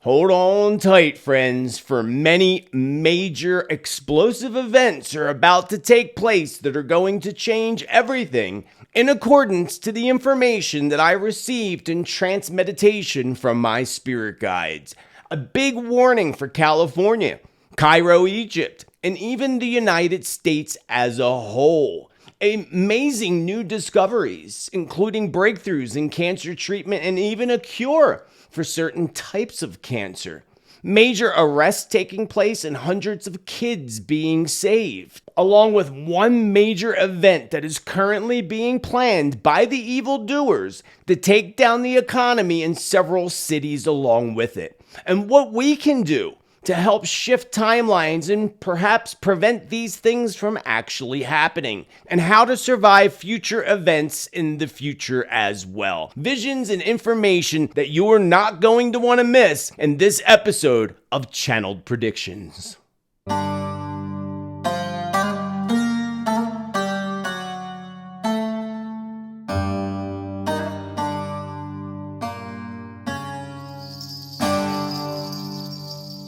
Hold on tight, friends, for many major explosive events are about to take place that are going to change everything in accordance to the information that I received in trance meditation from my spirit guides. A big warning for California, Cairo, Egypt, and even the United States as a whole. Amazing new discoveries, including breakthroughs in cancer treatment and even a cure for certain types of cancer. Major arrests taking place and hundreds of kids being saved, along with one major event that is currently being planned by the evildoers to take down the economy in several cities along with it. And what we can do to help shift timelines and perhaps prevent these things from actually happening, and how to survive future events in the future as well. Visions and information that you are not going to want to miss in this episode of Channeled Predictions.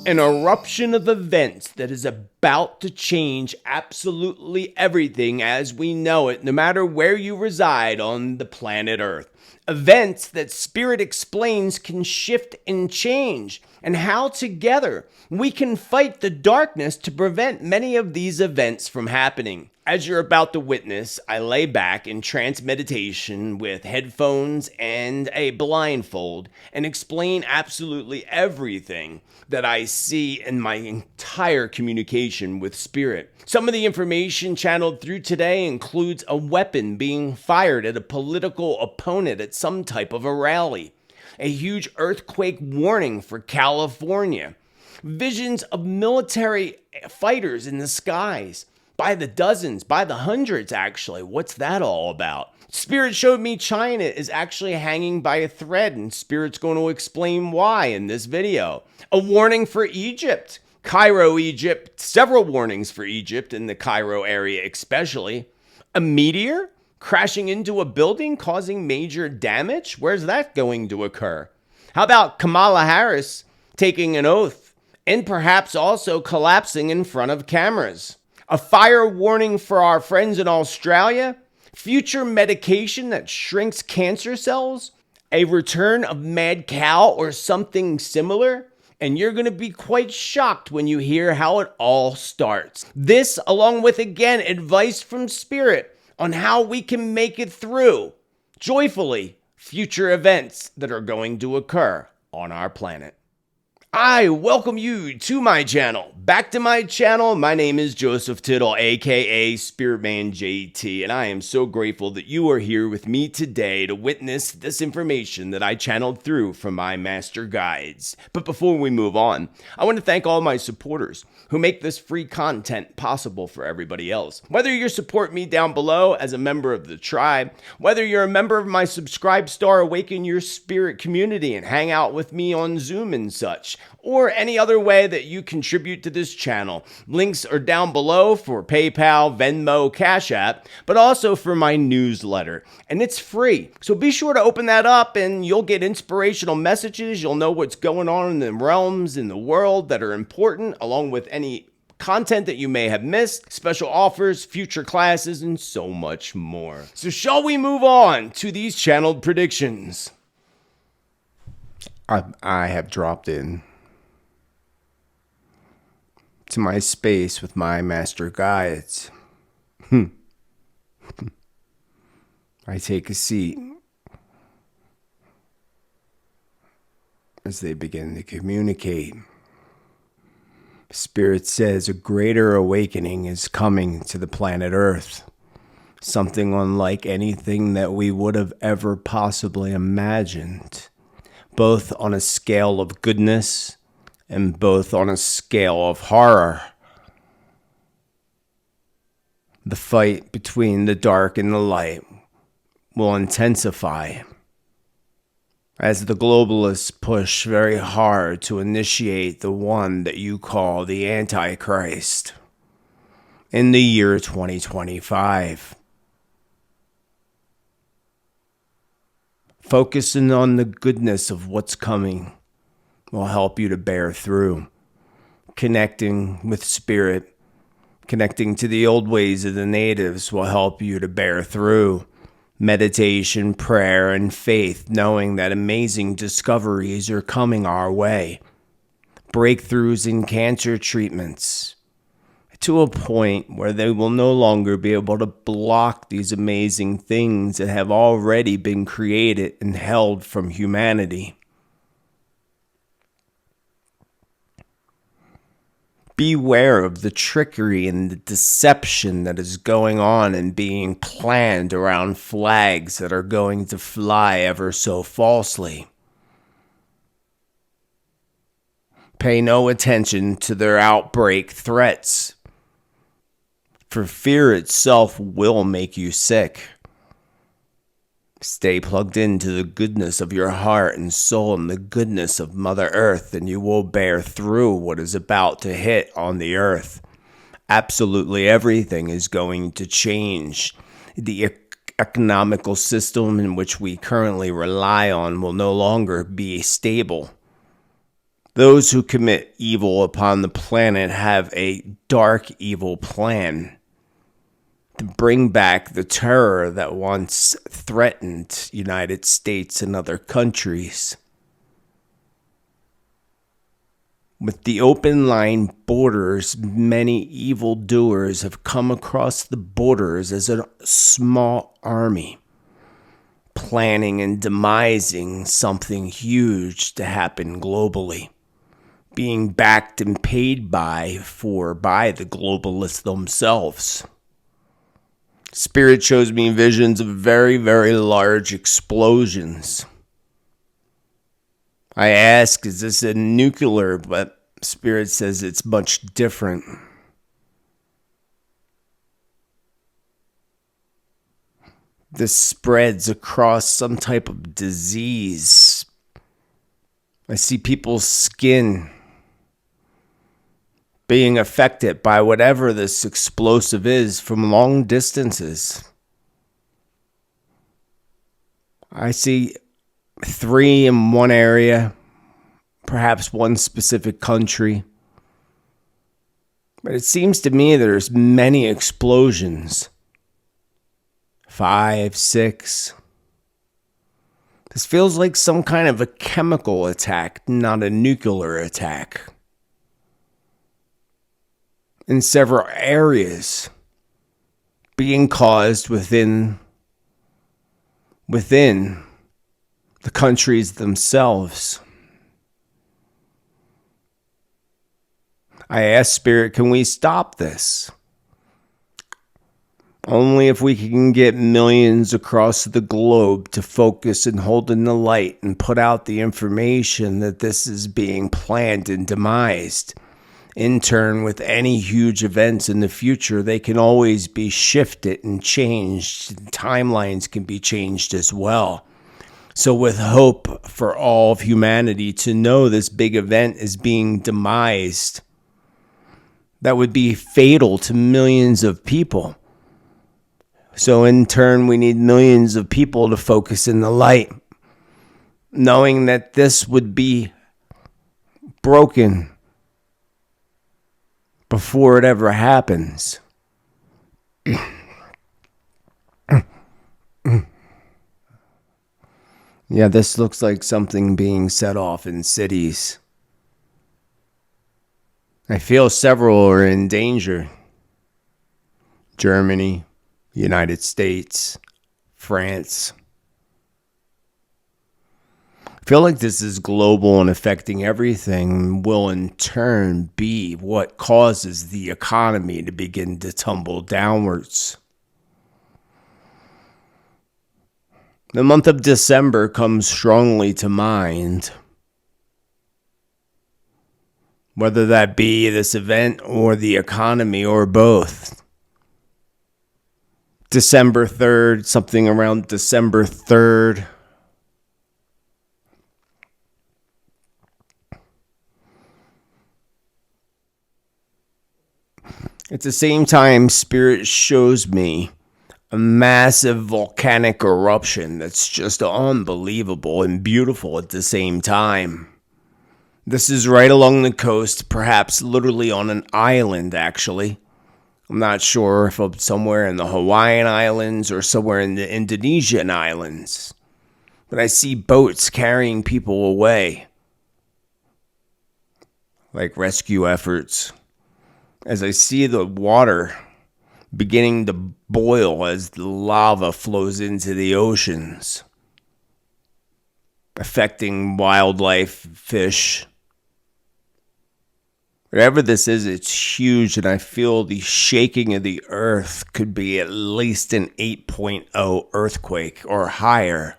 An eruption of events that is about to change absolutely everything as we know it, no matter where you reside on the planet Earth. Events that Spirit explains can shift and change, and how together we can fight the darkness to prevent many of these events from happening. As you're about to witness, I lay back in trance meditation with headphones and a blindfold and explain absolutely everything that I see in my entire communication with Spirit. Some of the information channeled through today includes a weapon being fired at a political opponent at some type of a rally, a huge earthquake warning for California, visions of military fighters in the skies, by the dozens, by the hundreds actually. What's that all about? Spirit showed me China is actually hanging by a thread, and Spirit's going to explain why in this video. A warning for Egypt, Cairo, Egypt, several warnings for Egypt in the Cairo area especially. A meteor crashing into a building causing major damage? Where's that going to occur? How about Kamala Harris taking an oath and perhaps also collapsing in front of cameras? A fire warning for our friends in Australia, future medication that shrinks cancer cells, a return of MADCOW or something similar, and you're going to be quite shocked when you hear how it all starts. This, along with, again, advice from Spirit on how we can make it through, joyfully, future events that are going to occur on our planet. I welcome you to my channel. Back to my channel. My name is Joseph Tittel, aka Spiritman JT, and I am so grateful that you are here with me today to witness this information that I channeled through from my master guides. But before we move on, I want to thank all my supporters who make this free content possible for everybody else. Whether you support me down below as a member of the tribe, whether you're a member of my Subscribe Star Awaken Your Spirit community and hang out with me on Zoom and such, or any other way that you contribute to this channel. Links are down below for PayPal, Venmo, Cash App, but also for my newsletter. And it's free. So be sure to open that up and you'll get inspirational messages. You'll know what's going on in the realms in the world that are important, along with any content that you may have missed, special offers, future classes, and so much more. So shall we move on to these channeled predictions? I have dropped in to my space with my master guides. I take a seat as they begin to communicate. Spirit says a greater awakening is coming to the planet Earth. Something unlike anything that we would have ever possibly imagined, both on a scale of goodness and both on a scale of horror. The fight between the dark and the light will intensify as the globalists push very hard to initiate the one that you call the Antichrist in the year 2025. Focusing on the goodness of what's coming will help you to bear through. Connecting with spirit, connecting to the old ways of the natives will help you to bear through. Meditation, prayer, and faith, knowing that amazing discoveries are coming our way. Breakthroughs in cancer treatments, to a point where they will no longer be able to block these amazing things that have already been created and held from humanity. Beware of the trickery and the deception that is going on and being planned around flags that are going to fly ever so falsely. Pay no attention to their outbreak threats, for fear itself will make you sick. Stay plugged into the goodness of your heart and soul and the goodness of Mother Earth, and you will bear through what is about to hit on the earth. Absolutely everything is going to change. The economical system in which we currently rely on will no longer be stable. Those who commit evil upon the planet have a dark evil plan to bring back the terror that once threatened United States and other countries. With the open line borders, many evildoers have come across the borders as a small army, planning and demising something huge to happen globally, being backed and paid by the globalists themselves. Spirit shows me visions of very, very large explosions. I ask, is this a nuclear? But Spirit says it's much different. This spreads across some type of disease. I see people's skin being affected by whatever this explosive is from long distances. I see 3 in one area, perhaps one specific country. But it seems to me there's many explosions. 5, 6. This feels like some kind of a chemical attack, not a nuclear attack. In several areas being caused within the countries themselves. I asked Spirit, can we stop this? Only if we can get millions across the globe to focus and hold in the light and put out the information that this is being planned and demised. In turn, with any huge events in the future, they can always be shifted and changed. Timelines can be changed as well. So with hope for all of humanity to know this big event is being demised, that would be fatal to millions of people. So in turn, we need millions of people to focus in the light, knowing that this would be broken before it ever happens. Yeah, this looks like something being set off in cities. I feel several are in danger. Germany, United States, France. I feel like this is global and affecting everything and will in turn be what causes the economy to begin to tumble downwards. The month of December comes strongly to mind. Whether that be this event or the economy or both. December 3rd, something around December 3rd. At the same time, Spirit shows me a massive volcanic eruption that's just unbelievable and beautiful at the same time. This is right along the coast, perhaps literally on an island, actually. I'm not sure if I'm somewhere in the Hawaiian Islands or somewhere in the Indonesian islands. But I see boats carrying people away, like rescue efforts. As I see the water beginning to boil as the lava flows into the oceans, affecting wildlife, fish. Whatever this is, it's huge, and I feel the shaking of the earth could be at least an 8.0 earthquake or higher.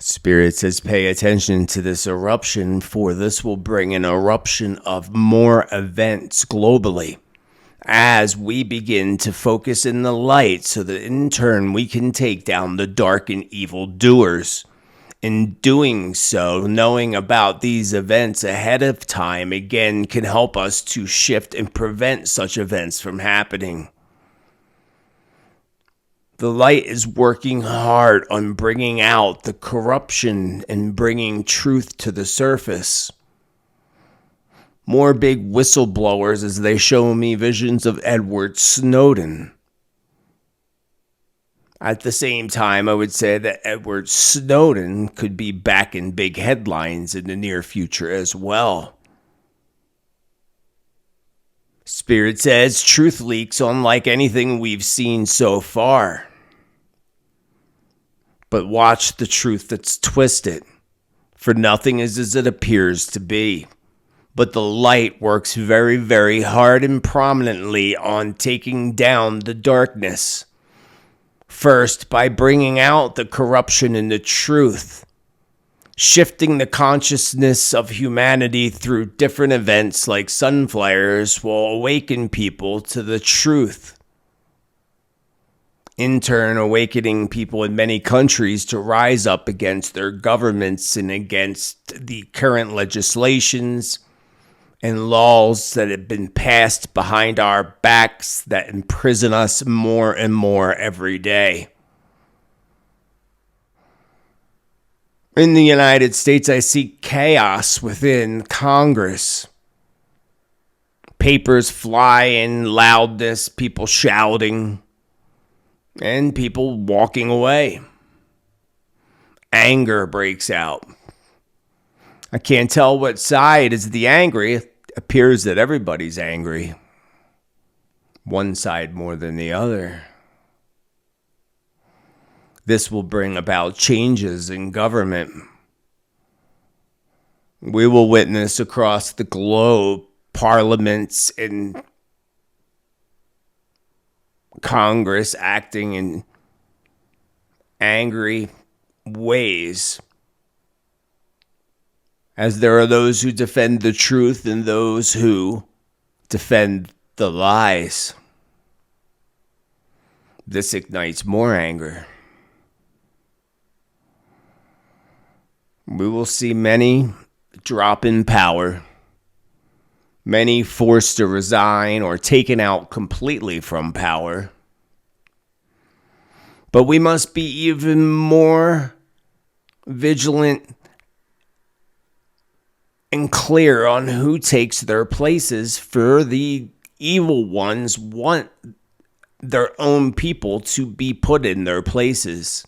Spirit says pay attention to this eruption, for this will bring an eruption of more events globally as we begin to focus in the light so that in turn we can take down the dark and evil doers. In doing so, knowing about these events ahead of time again can help us to shift and prevent such events from happening. The light is working hard on bringing out the corruption and bringing truth to the surface. More big whistleblowers as they show me visions of Edward Snowden. At the same time, I would say that Edward Snowden could be back in big headlines in the near future as well. Spirit says truth leaks unlike anything we've seen so far. But watch the truth that's twisted, for nothing is as it appears to be. But the light works very, very hard and prominently on taking down the darkness. First, by bringing out the corruption in the truth, shifting the consciousness of humanity through different events like sunflares will awaken people to the truth. In turn, awakening people in many countries to rise up against their governments and against the current legislations and laws that have been passed behind our backs that imprison us more and more every day. In the United States, I see chaos within Congress. Papers flying, loudness, people shouting, and people walking away. Anger breaks out. I can't tell what side is the angry. It appears that everybody's angry. One side more than the other. This will bring about changes in government. We will witness across the globe parliaments and Congress acting in angry ways, as there are those who defend the truth and those who defend the lies. This ignites more anger. We will see many drop in power, many forced to resign or taken out completely from power. But we must be even more vigilant and clear on who takes their places, for the evil ones want their own people to be put in their places.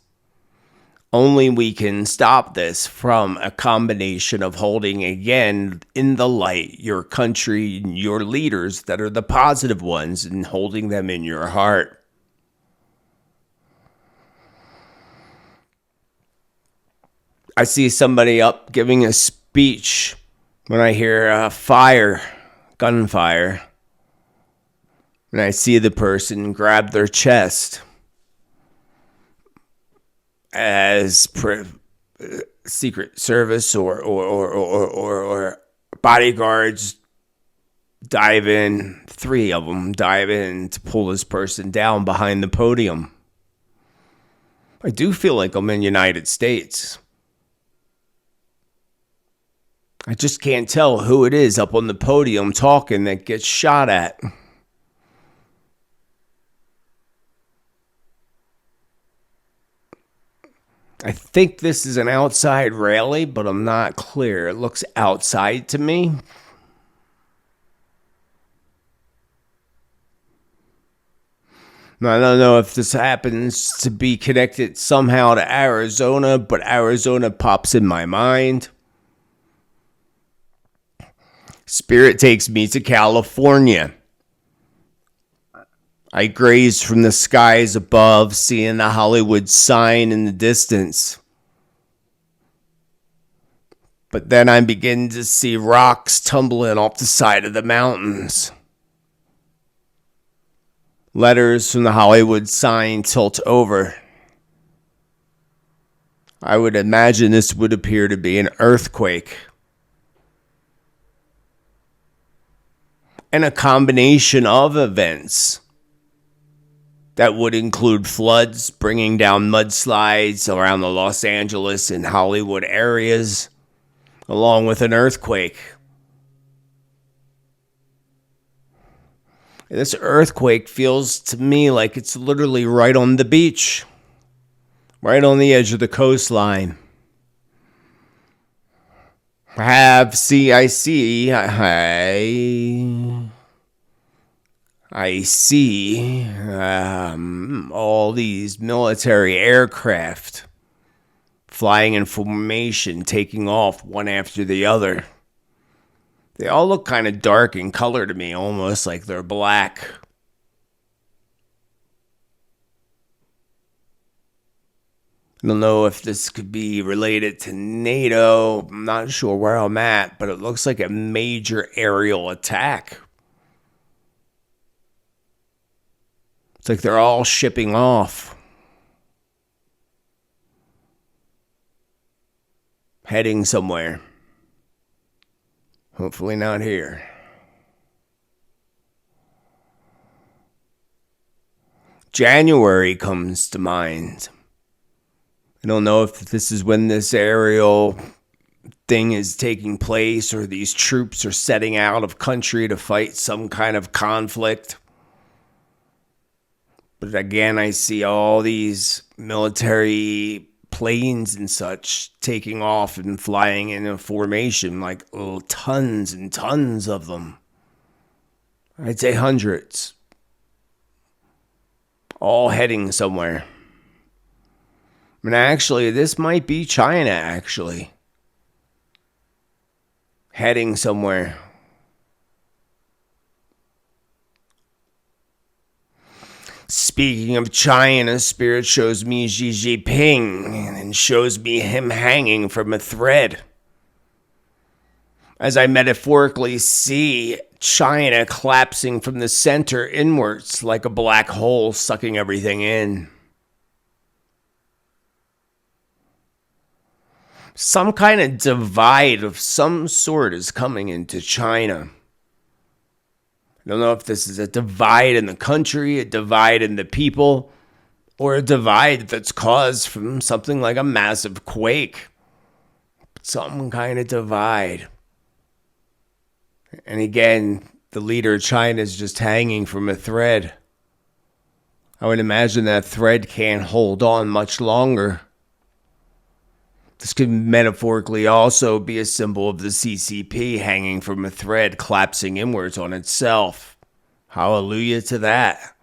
Only we can stop this from a combination of holding again in the light your country and your leaders that are the positive ones and holding them in your heart. I see somebody up giving a speech when I hear fire, gunfire, and I see the person grab their chest as Secret Service or bodyguards dive in. 3 of them dive in to pull this person down behind the podium. I do feel like I'm in the United States. I just can't tell who it is up on the podium talking that gets shot at. I think this is an outside rally, but I'm not clear. It looks outside to me. Now, I don't know if this happens to be connected somehow to Arizona, but Arizona pops in my mind. Spirit takes me to California. I graze from the skies above, seeing the Hollywood sign in the distance. But then I begin to see rocks tumbling off the side of the mountains. Letters from the Hollywood sign tilt over. I would imagine this would appear to be an earthquake. And a combination of events that would include floods, bringing down mudslides around the Los Angeles and Hollywood areas, along with an earthquake. This earthquake feels to me like it's literally right on the beach, right on the edge of the coastline. I see all these military aircraft flying in formation, taking off one after the other. They all look kind of dark in color to me, almost like they're black. I don't know if this could be related to NATO. I'm not sure where I'm at, but it looks like a major aerial attack. It's like they're all shipping off, heading somewhere. Hopefully not here. January comes to mind. I don't know if this is when this aerial thing is taking place or these troops are setting out of country to fight some kind of conflict. But again, I see all these military planes and such taking off and flying in a formation, like tons and tons of them. I'd say hundreds. All heading somewhere. And actually, this might be China, actually. Heading somewhere. Speaking of China, Spirit shows me Xi Jinping and shows me him hanging from a thread. As I metaphorically see China collapsing from the center inwards like a black hole sucking everything in. Some kind of divide of some sort is coming into China. I don't know if this is a divide in the country, a divide in the people, or a divide that's caused from something like a massive quake. Some kind of divide. And again, the leader of China is just hanging from a thread. I would imagine that thread can't hold on much longer. This could metaphorically also be a symbol of the CCP hanging from a thread, collapsing inwards on itself. Hallelujah to that.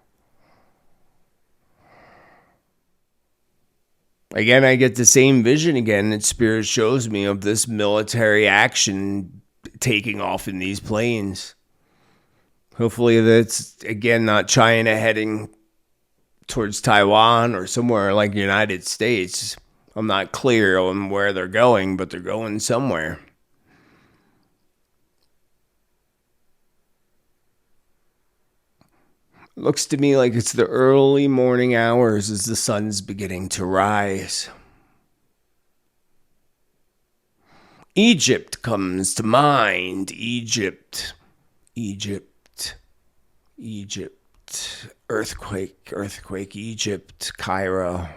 Again, I get the same vision again that Spirit shows me of this military action taking off in these planes. Hopefully that's, again, not China heading towards Taiwan or somewhere like the United States. I'm not clear on where they're going, but they're going somewhere. Looks to me like it's the early morning hours as the sun's beginning to rise. Egypt comes to mind. Egypt. Earthquake, Egypt, Cairo.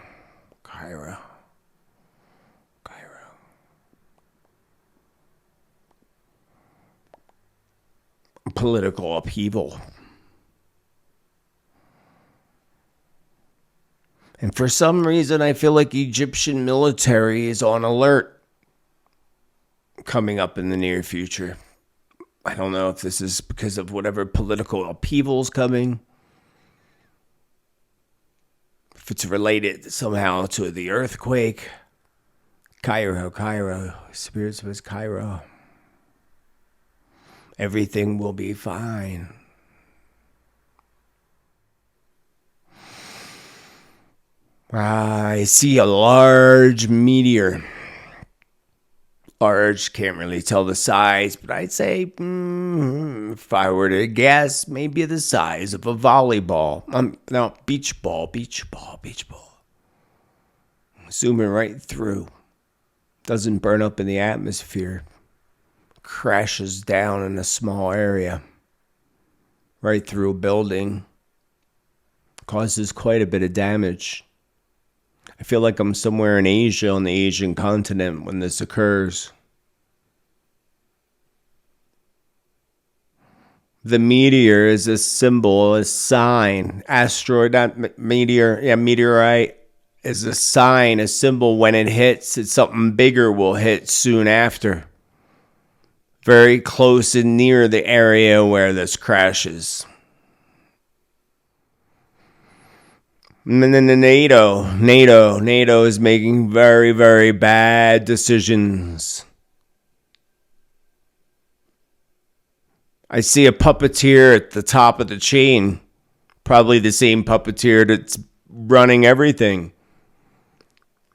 Political upheaval. And for some reason, I feel like Egyptian military is on alert coming up in the near future. I don't know if this is because of whatever political upheaval's coming. If it's related somehow to the earthquake. Cairo. Spirit says Cairo. Everything will be fine. I see a large meteor. Large, can't really tell the size, but I'd say, if I were to guess, maybe the size of a volleyball. No, beach ball. Zooming right through. Doesn't burn up in the atmosphere. Crashes down in a small area. Right through a building. Causes quite a bit of damage. I feel like I'm somewhere in Asia, on the Asian continent, when this occurs. The meteor is a symbol, a sign. Asteroid, not meteor, meteorite is a sign, a symbol. When it hits, it's something bigger will hit soon after. Very close and near the area where this crashes. And then the NATO is making very, very bad decisions. I see a puppeteer at the top of the chain. Probably the same puppeteer that's running everything.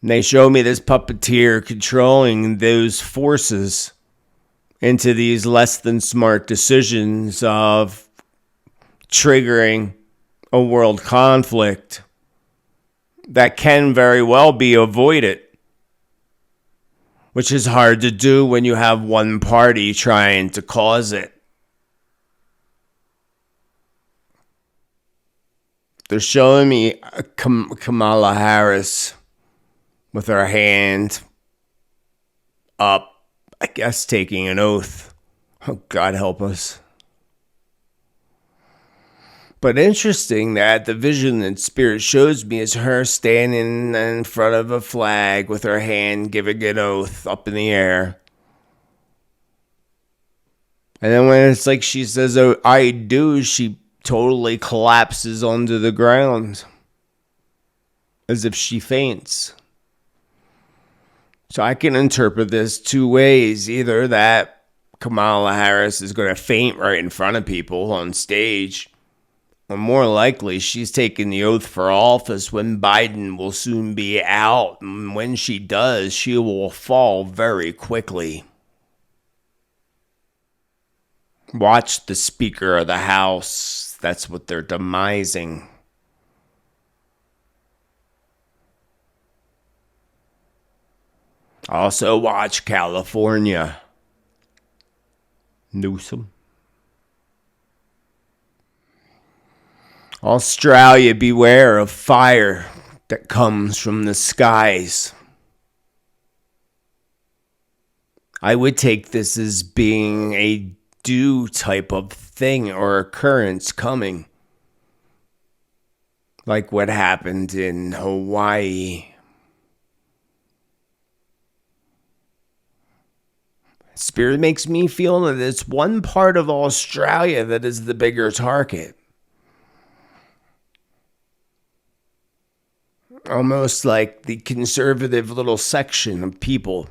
And they show me this puppeteer controlling those forces into these less than smart decisions of triggering a world conflict that can very well be avoided, which is hard to do when you have one party trying to cause it. They're showing me Kamala Harris with her hand up, I guess taking an oath. Oh, God help us. But interesting that the vision that Spirit shows me is her standing in front of a flag with her hand giving an oath up in the air. And then when it's like she says, "Oh, I do," she totally collapses onto the ground as if she faints. So I can interpret this two ways. Either that Kamala Harris is going to faint right in front of people on stage, or more likely she's taking the oath for office when Biden will soon be out. And when she does, she will fall very quickly. Watch the Speaker of the House. That's what they're demising. Also watch California. Newsom. Australia, beware of fire that comes from the skies. I would take this as being a dew type of thing or occurrence coming. Like what happened in Hawaii. Spirit makes me feel that it's one part of Australia that is the bigger target. Almost like the conservative little section of people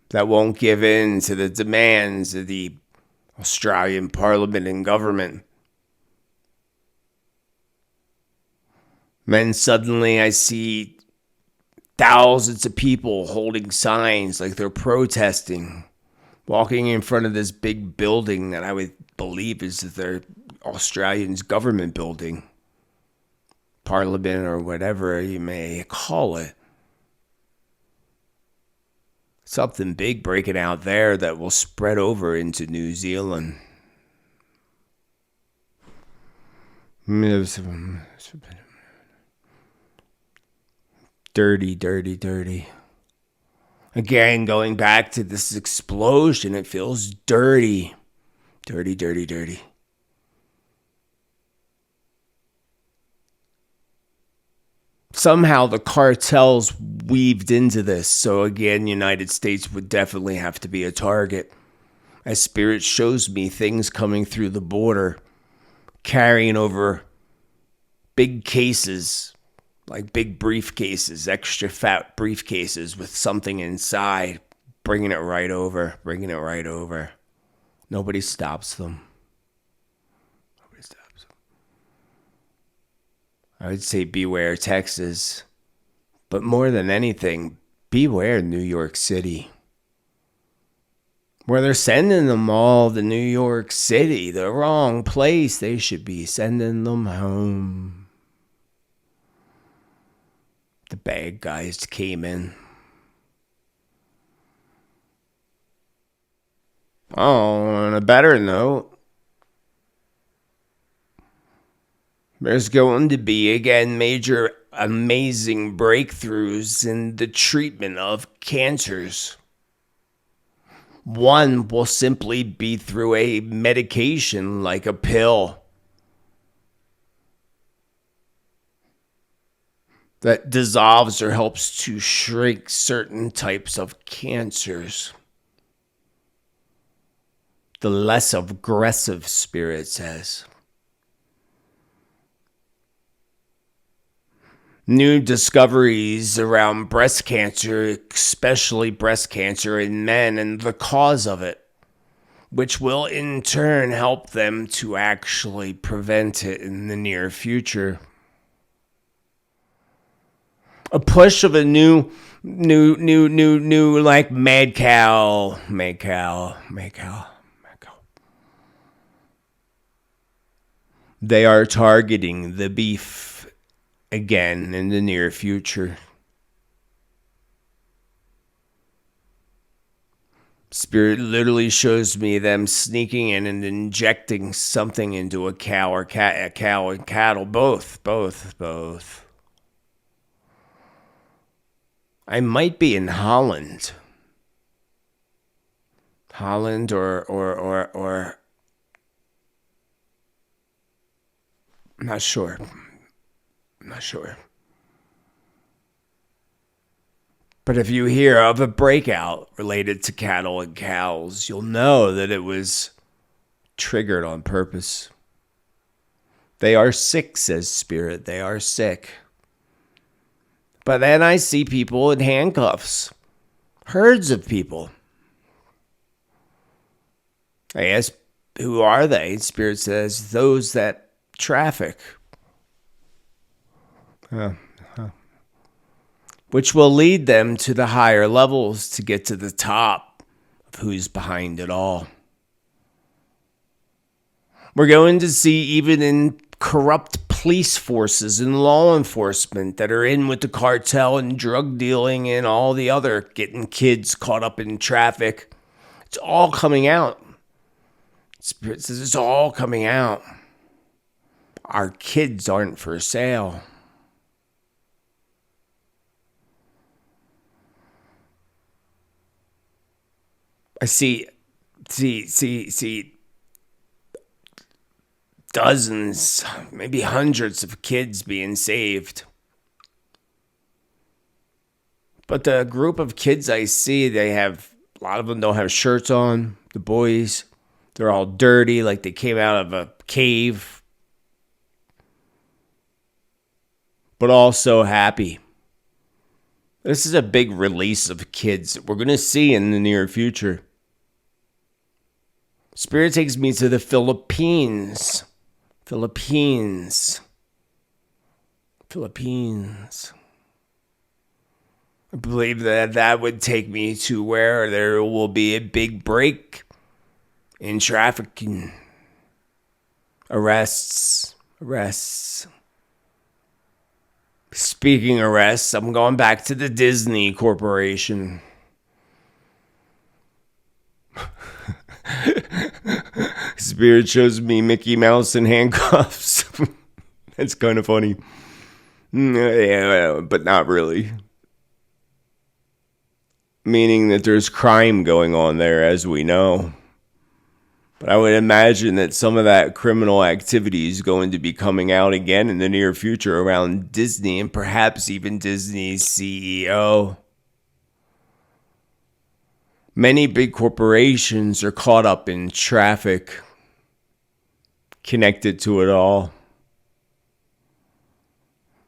that won't give in to the demands of the Australian Parliament and government. Then suddenly I see thousands of people holding signs like they're protesting, walking in front of this big building that I would believe is their Australian government building. Parliament or whatever you may call it. Something big breaking out there that will spread over into New Zealand. Dirty. Again, going back to this explosion, it feels dirty. Dirty. Somehow the cartel's weaved into this. So again, United States would definitely have to be a target. As Spirit shows me things coming through the border, carrying over big cases, like big briefcases, extra fat briefcases with something inside, bringing it right over. Nobody stops them. I would say beware Texas, but more than anything, beware New York City. Where they're sending them all to New York City, the wrong place. They should be sending them home. The bad guys came in. Oh, on a better note, there's going to be, again, major amazing breakthroughs in the treatment of cancers. One will simply be through a medication like a pill that dissolves or helps to shrink certain types of cancers. The less aggressive, Spirit says. New discoveries around breast cancer, especially breast cancer in men and the cause of it, which will in turn help them to actually prevent it in the near future. A push of a new like MADCOW. They are targeting the beef again in the near future. Spirit literally shows me them sneaking in and injecting something into a cow or a cow and cattle, both. I might be in Holland. Or I'm not sure. But if you hear of a breakout related to cattle and cows, you'll know that it was triggered on purpose. They are sick, says Spirit. They are sick. But then I see people in handcuffs. Herds of people. I ask, who are they? Spirit says, those that traffic. Which will lead them to the higher levels to get to the top of who's behind it all. We're going to see even in corrupt police forces and law enforcement that are in with the cartel and drug dealing and all the other getting kids caught up in traffic. It's all coming out. Spirit says it's all coming out. Our kids aren't for sale. I see dozens, maybe hundreds of kids being saved. But the group of kids I see, a lot of them don't have shirts on. The boys, they're all dirty, like they came out of a cave. But also happy. This is a big release of kids that we're going to see in the near future. Spirit takes me to the Philippines. Philippines. I believe that would take me to where there will be a big break in trafficking. Arrests. Speaking of arrests, I'm going back to the Disney Corporation. Spirit shows me Mickey Mouse in handcuffs. That's kind of funny. Yeah, but not really. Meaning that there's crime going on there, as we know. But I would imagine that some of that criminal activity is going to be coming out again in the near future around Disney and perhaps even Disney's CEO. Many big corporations are caught up in traffic connected to it all.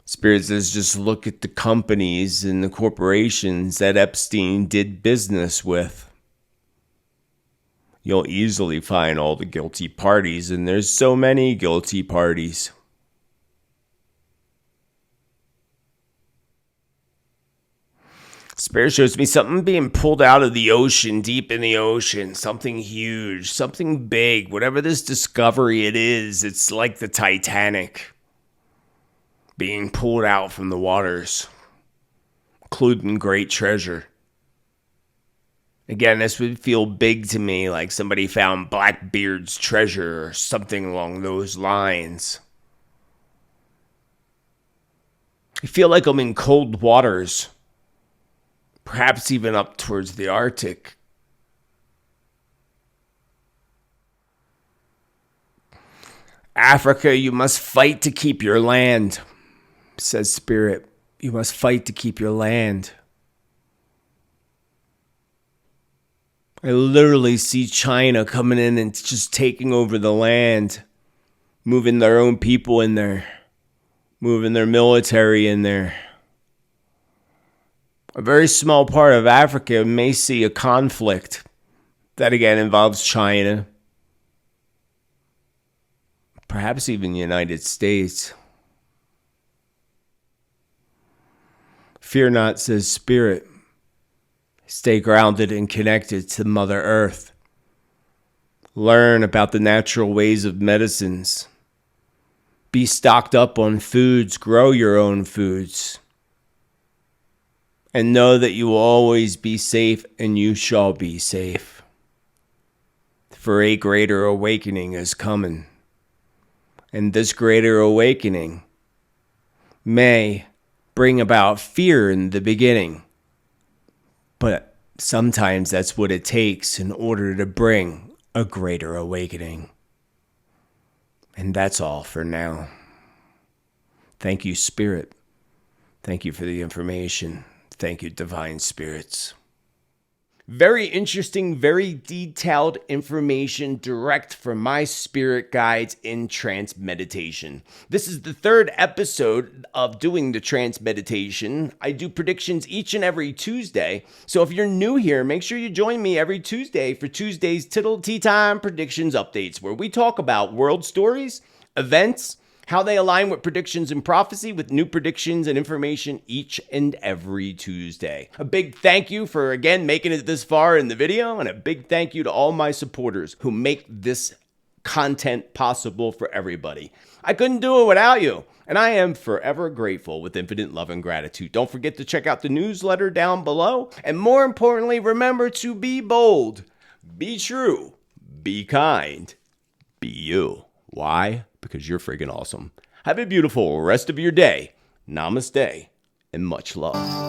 Spirit says just look at the companies and the corporations that Epstein did business with. You'll easily find all the guilty parties, and there's so many guilty parties. Spirit shows me something being pulled out of the ocean, deep in the ocean, something huge, something big, whatever this discovery it is, it's like the Titanic being pulled out from the waters, including great treasure. Again, this would feel big to me, like somebody found Blackbeard's treasure or something along those lines. I feel like I'm in cold waters, perhaps even up towards the Arctic. Africa, you must fight to keep your land, says Spirit. You must fight to keep your land. I literally see China coming in and just taking over the land, moving their own people in there, moving their military in there. A very small part of Africa may see a conflict that again involves China, perhaps even the United States. Fear not, says Spirit. Stay grounded and connected to Mother Earth. Learn about the natural ways of medicines. Be stocked up on foods. Grow your own foods. And know that you will always be safe and you shall be safe. For a greater awakening is coming. And this greater awakening may bring about fear in the beginning. But sometimes that's what it takes in order to bring a greater awakening. And that's all for now. Thank you, Spirit. Thank you for the information. Thank you, Divine Spirits. Very interesting, very detailed information direct from my spirit guides in trance meditation. This is the third episode of doing the trance meditation. I do predictions each and every Tuesday. So if you're new here, make sure you join me every Tuesday for Tuesday's Tittel Tea Time Predictions Updates, where we talk about world stories, events, how they align with predictions and prophecy with new predictions and information each and every Tuesday. A big thank you for, again, making it this far in the video, and a big thank you to all my supporters who make this content possible for everybody. I couldn't do it without you, and I am forever grateful with infinite love and gratitude. Don't forget to check out the newsletter down below, and more importantly, remember to be bold, be true, be kind, be you. Why? Because you're freaking awesome. Have a beautiful rest of your day. Namaste and much love.